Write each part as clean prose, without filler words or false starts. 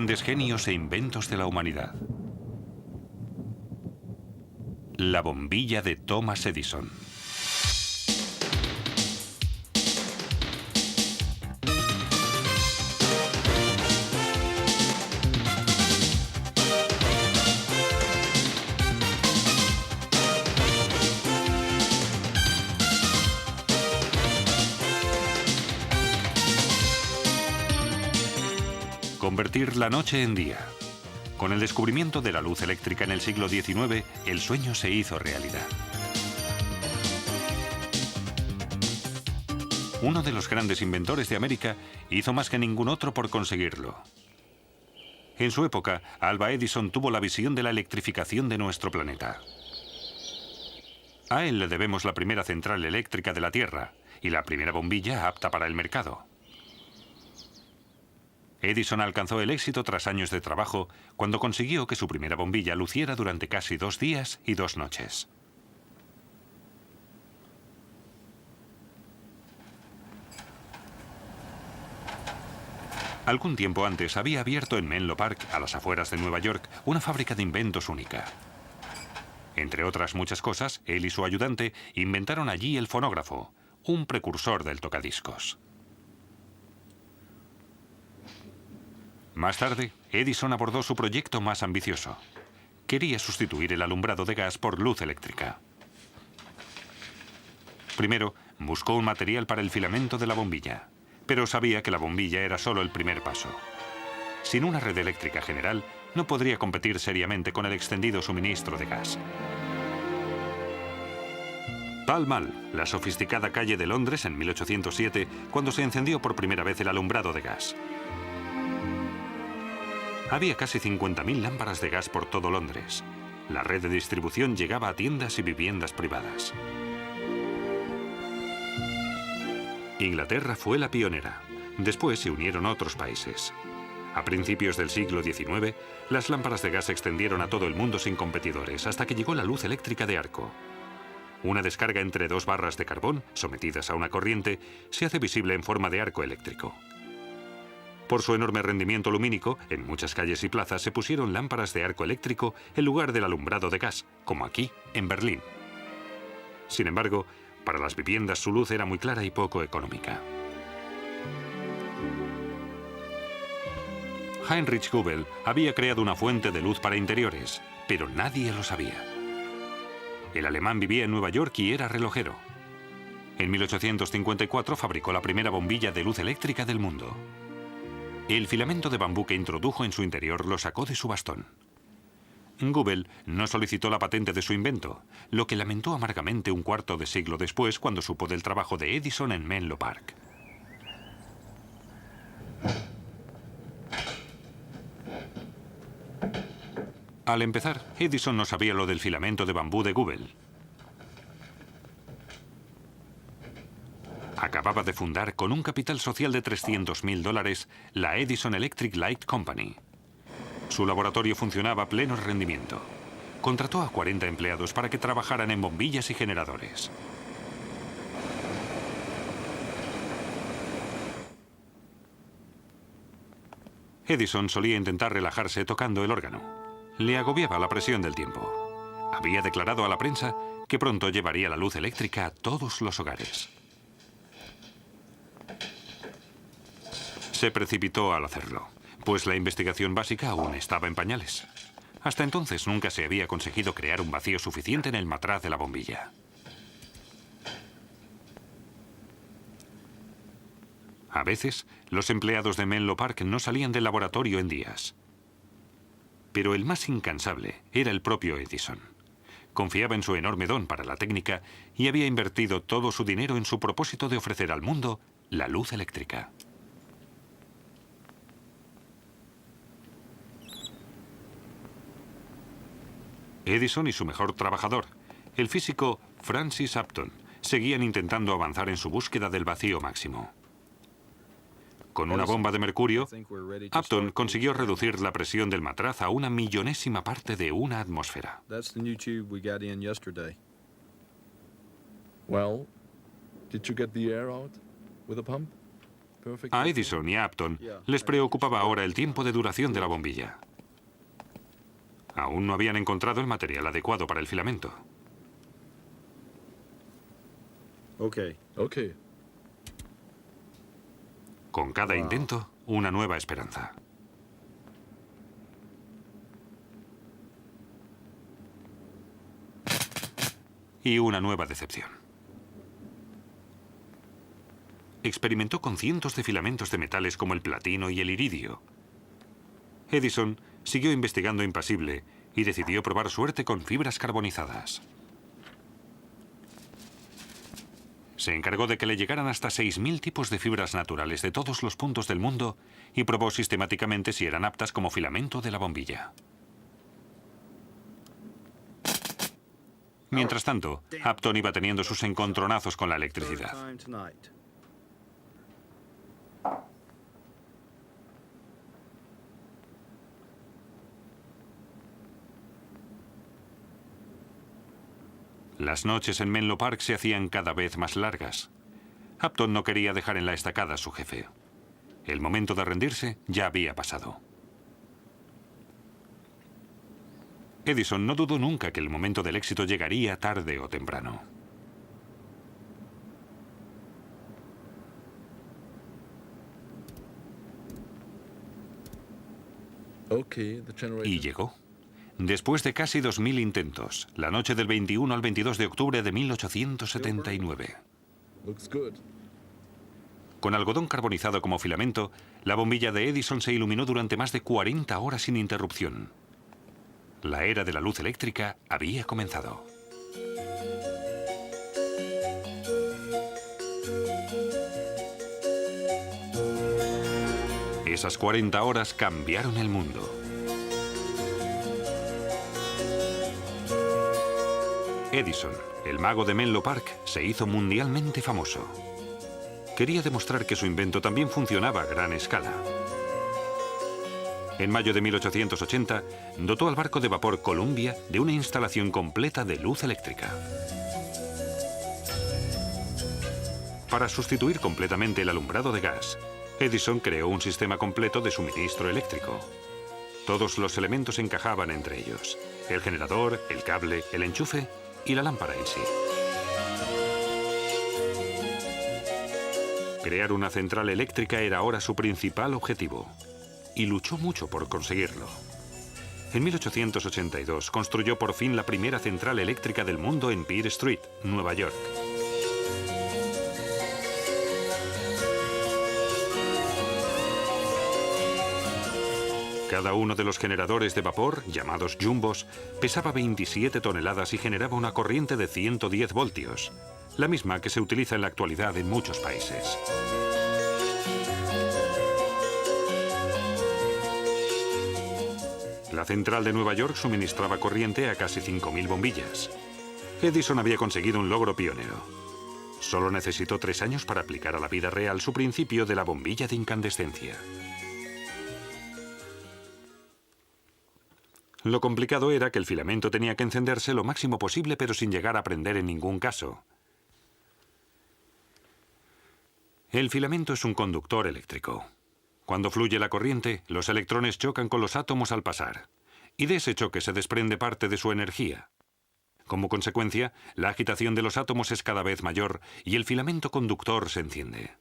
grandes genios e inventos de la humanidad. La bombilla de Thomas Edison. Convertir la noche en día. Con el descubrimiento de la luz eléctrica en el siglo XIX, el sueño se hizo realidad. Uno de los grandes inventores de América hizo más que ningún otro por conseguirlo. En su época, Alva Edison tuvo la visión de la electrificación de nuestro planeta. A él le debemos la primera central eléctrica de la Tierra y la primera bombilla apta para el mercado. Edison alcanzó el éxito tras años de trabajo cuando consiguió que su primera bombilla luciera durante casi 2 días y 2 noches. Algún tiempo antes había abierto en Menlo Park, a las afueras de Nueva York, una fábrica de inventos única. Entre otras muchas cosas, él y su ayudante inventaron allí el fonógrafo, un precursor del tocadiscos. Más tarde, Edison abordó su proyecto más ambicioso. Quería sustituir el alumbrado de gas por luz eléctrica. Primero, buscó un material para el filamento de la bombilla, pero sabía que la bombilla era solo el primer paso. Sin una red eléctrica general, no podría competir seriamente con el extendido suministro de gas. Pall Mall, la sofisticada calle de Londres en 1807, cuando se encendió por primera vez el alumbrado de gas. Había casi 50.000 lámparas de gas por todo Londres. La red de distribución llegaba a tiendas y viviendas privadas. Inglaterra fue la pionera. Después se unieron otros países. A principios del siglo XIX, las lámparas de gas se extendieron a todo el mundo sin competidores, hasta que llegó la luz eléctrica de arco. Una descarga entre 2 barras de carbón, sometidas a una corriente, se hace visible en forma de arco eléctrico. Por su enorme rendimiento lumínico, en muchas calles y plazas se pusieron lámparas de arco eléctrico en lugar del alumbrado de gas, como aquí, en Berlín. Sin embargo, para las viviendas su luz era muy clara y poco económica. Heinrich Goebel había creado una fuente de luz para interiores, pero nadie lo sabía. El alemán vivía en Nueva York y era relojero. En 1854 fabricó la primera bombilla de luz eléctrica del mundo. El filamento de bambú que introdujo en su interior lo sacó de su bastón. Goebel no solicitó la patente de su invento, lo que lamentó amargamente un cuarto de siglo después cuando supo del trabajo de Edison en Menlo Park. Al empezar, Edison no sabía lo del filamento de bambú de Goebel. Acababa de fundar, con un capital social de $300.000, la Edison Electric Light Company. Su laboratorio funcionaba a pleno rendimiento. Contrató a 40 empleados para que trabajaran en bombillas y generadores. Edison solía intentar relajarse tocando el órgano. Le agobiaba la presión del tiempo. Había declarado a la prensa que pronto llevaría la luz eléctrica a todos los hogares. Se precipitó al hacerlo, pues la investigación básica aún estaba en pañales. Hasta entonces nunca se había conseguido crear un vacío suficiente en el matraz de la bombilla. A veces, los empleados de Menlo Park no salían del laboratorio en días. Pero el más incansable era el propio Edison. Confiaba en su enorme don para la técnica y había invertido todo su dinero en su propósito de ofrecer al mundo la luz eléctrica. Edison y su mejor trabajador, el físico Francis Upton, seguían intentando avanzar en su búsqueda del vacío máximo. Con una bomba de mercurio, Upton consiguió reducir la presión del matraz a 1/millonésima parte de una atmósfera. Well, did you get the air out with a pump? A Edison y a Upton les preocupaba ahora el tiempo de duración de la bombilla. Aún no habían encontrado el material adecuado para el filamento. Okay. Con cada intento, una nueva esperanza. Y una nueva decepción. Experimentó con cientos de filamentos de metales como el platino y el iridio. Edison siguió investigando impasible y decidió probar suerte con fibras carbonizadas. Se encargó de que le llegaran hasta 6.000 tipos de fibras naturales de todos los puntos del mundo y probó sistemáticamente si eran aptas como filamento de la bombilla. Mientras tanto, Upton iba teniendo sus encontronazos con la electricidad. Las noches en Menlo Park se hacían cada vez más largas. Upton no quería dejar en la estacada a su jefe. El momento de rendirse ya había pasado. Edison no dudó nunca que el momento del éxito llegaría tarde o temprano. Y llegó. Después de casi 2.000 intentos, la noche del 21 al 22 de octubre de 1879. Con algodón carbonizado como filamento, la bombilla de Edison se iluminó durante más de 40 horas sin interrupción. La era de la luz eléctrica había comenzado. Esas 40 horas cambiaron el mundo. Edison, el mago de Menlo Park, se hizo mundialmente famoso. Quería demostrar que su invento también funcionaba a gran escala. En mayo de 1880, dotó al barco de vapor Columbia de una instalación completa de luz eléctrica. Para sustituir completamente el alumbrado de gas, Edison creó un sistema completo de suministro eléctrico. Todos los elementos encajaban entre ellos: el generador, el cable, el enchufe y la lámpara en sí. Crear una central eléctrica era ahora su principal objetivo, y luchó mucho por conseguirlo. En 1882 construyó por fin la primera central eléctrica del mundo en Pearl Street, Nueva York. Cada uno de los generadores de vapor, llamados jumbos, pesaba 27 toneladas y generaba una corriente de 110 voltios, la misma que se utiliza en la actualidad en muchos países. La central de Nueva York suministraba corriente a casi 5.000 bombillas. Edison había conseguido un logro pionero. Solo necesitó 3 años para aplicar a la vida real su principio de la bombilla de incandescencia. Lo complicado era que el filamento tenía que encenderse lo máximo posible, pero sin llegar a prender en ningún caso. El filamento es un conductor eléctrico. Cuando fluye la corriente, los electrones chocan con los átomos al pasar, y de ese choque se desprende parte de su energía. Como consecuencia, la agitación de los átomos es cada vez mayor y el filamento conductor se enciende.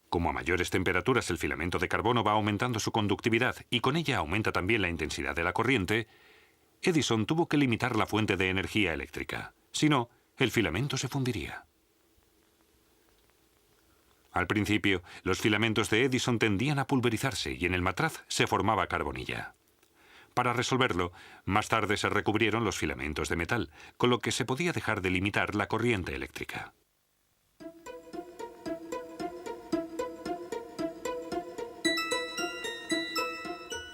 Como a mayores temperaturas el filamento de carbono va aumentando su conductividad y con ella aumenta también la intensidad de la corriente, Edison tuvo que limitar la fuente de energía eléctrica. Si no, el filamento se fundiría. Al principio, los filamentos de Edison tendían a pulverizarse y en el matraz se formaba carbonilla. Para resolverlo, más tarde se recubrieron los filamentos de metal, con lo que se podía dejar de limitar la corriente eléctrica.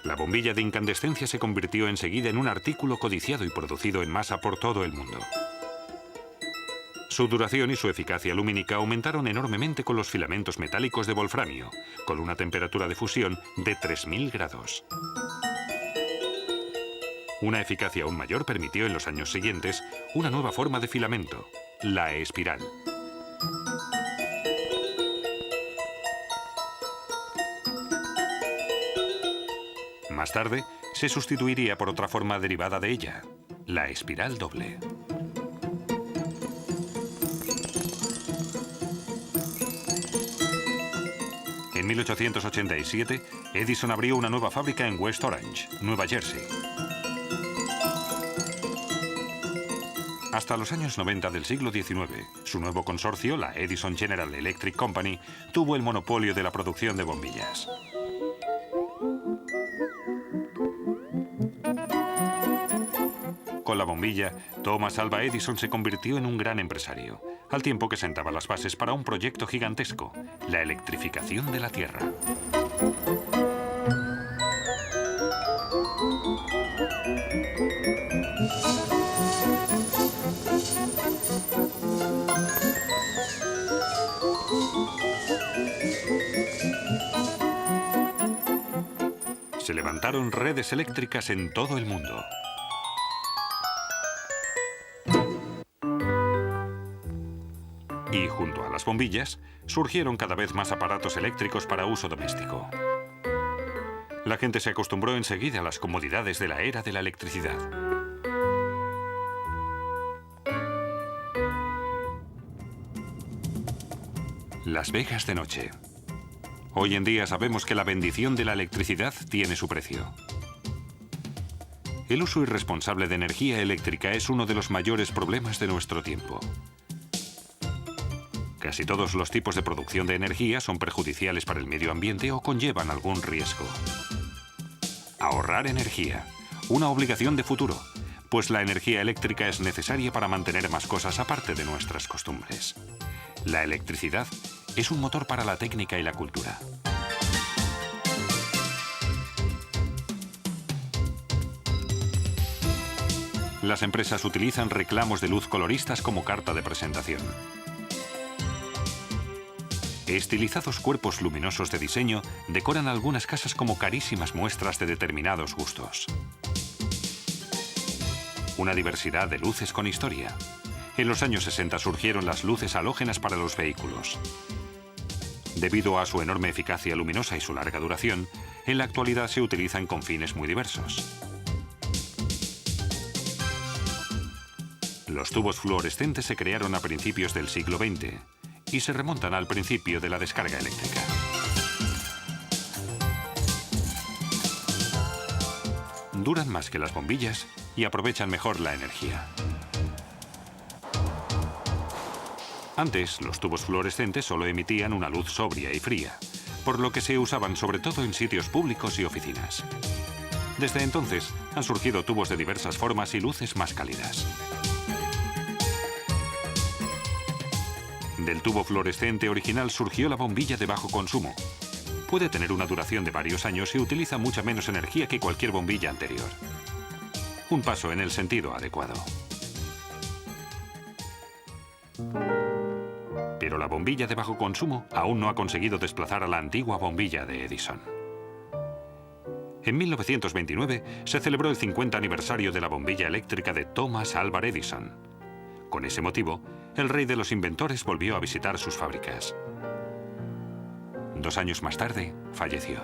La bombilla de incandescencia se convirtió enseguida en un artículo codiciado y producido en masa por todo el mundo. Su duración y su eficacia lumínica aumentaron enormemente con los filamentos metálicos de wolframio, con una temperatura de fusión de 3.000 grados. Una eficacia aún mayor permitió en los años siguientes una nueva forma de filamento, la espiral. Más tarde, se sustituiría por otra forma derivada de ella, la espiral doble. En 1887, Edison abrió una nueva fábrica en West Orange, Nueva Jersey. Hasta los años 90 del siglo XIX, su nuevo consorcio, la Edison General Electric Company, tuvo el monopolio de la producción de bombillas. Con la bombilla, Thomas Alva Edison se convirtió en un gran empresario, al tiempo que sentaba las bases para un proyecto gigantesco, la electrificación de la Tierra. Se levantaron redes eléctricas en todo el mundo. Y junto a las bombillas, surgieron cada vez más aparatos eléctricos para uso doméstico. La gente se acostumbró enseguida a las comodidades de la era de la electricidad. Las Vegas de noche. Hoy en día sabemos que la bendición de la electricidad tiene su precio. El uso irresponsable de energía eléctrica es uno de los mayores problemas de nuestro tiempo. Casi todos los tipos de producción de energía son perjudiciales para el medio ambiente o conllevan algún riesgo. Ahorrar energía, una obligación de futuro, pues la energía eléctrica es necesaria para mantener más cosas aparte de nuestras costumbres. La electricidad es un motor para la técnica y la cultura. Las empresas utilizan reclamos de luz coloristas como carta de presentación. Estilizados cuerpos luminosos de diseño decoran algunas casas como carísimas muestras de determinados gustos. Una diversidad de luces con historia. En los años 60 surgieron las luces halógenas para los vehículos. Debido a su enorme eficacia luminosa y su larga duración, en la actualidad se utilizan con fines muy diversos. Los tubos fluorescentes se crearon a principios del siglo XX y se remontan al principio de la descarga eléctrica. Duran más que las bombillas y aprovechan mejor la energía. Antes, los tubos fluorescentes solo emitían una luz sobria y fría, por lo que se usaban sobre todo en sitios públicos y oficinas. Desde entonces, han surgido tubos de diversas formas y luces más cálidas. Del tubo fluorescente original surgió la bombilla de bajo consumo. Puede tener una duración de varios años y utiliza mucha menos energía que cualquier bombilla anterior. Un paso en el sentido adecuado. Pero la bombilla de bajo consumo aún no ha conseguido desplazar a la antigua bombilla de Edison. En 1929 se celebró el 50 aniversario de la bombilla eléctrica de Thomas Alva Edison. Con ese motivo, el rey de los inventores volvió a visitar sus fábricas. 2 años más tarde, falleció.